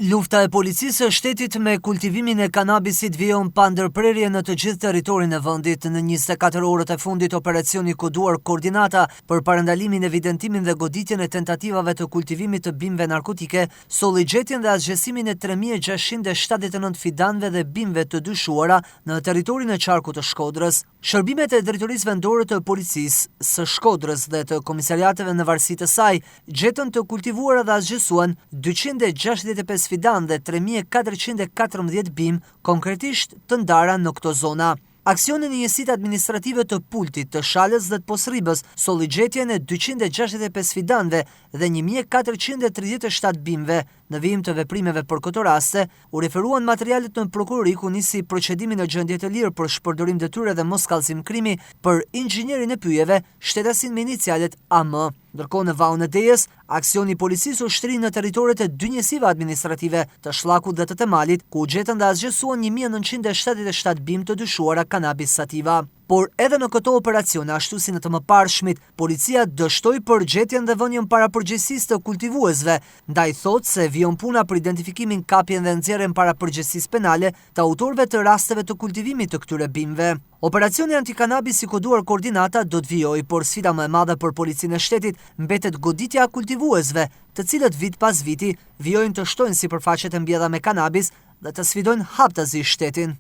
Lufta e policisë së shtetit me kultivimin e kanabisit vijon pa ndërprerje në të gjithë territorin e vendit. Në 24 orët e fundit, operacioni koduar Koordinata për parandalimin, evidentimin dhe goditjen e tentativave të kultivimit të bimëve narkotike solli gjetjen dhe asgjësimin e 3679 fidanëve dhe bimëve të dyshuara në territorin e qarkut të Shkodrës. Shërbimet e drejtorisë vendore të policisë së Shkodrës dhe të komisariateve në varësi të saj gjetën të kultivuara dhe asgjësuan 265 fidan dhe 3414 bim, konkretisht të ndara në këto zona. Aksionin e njësitë administrative të Pultit, të Shalës dhe të Posribës solli gjetjen e 265 fidanëve dhe 1437 bimëve. Në vijim të veprimeve për këto raste, u referuan materialet në prokurori ku nisi procedimi në gjendje të lirë për shpërdorim detyre dhe mos kallëzim krimi për inxhinierin e pyjeve, shtetasin me inicialet AM. Ndërkohë në Vaun e Dejës, aksioni policisë u shtri në territoret e dy njësive administrative të Shllakut dhe të Temalit, ku u gjetën dhe asgjësuan 1977 bimë të dyshuara kanabis sativa. Por edhe në këto operacione, ashtu si në të mëparshmit, policia dështoi për gjetjen dhe vënien parapërgjegjësisë të kultivuesve, ndaj thotë se vijon puna për identifikimin, kapjen dhe nxjerrjen parapërgjegjësisë penale të autorëve të rasteve të kultivimit të këtyre bimëve. Operacioni antikanabis i koduar Koordinata do të vijojë, por sfida më e madhe për policinë e shtetit mbetet goditja e kultivuesve, të cilët vit pas viti vijojnë të shtojnë sipërfaqet e mbjedhura me kanabis dhe të sfidojnë haptazi shtetin.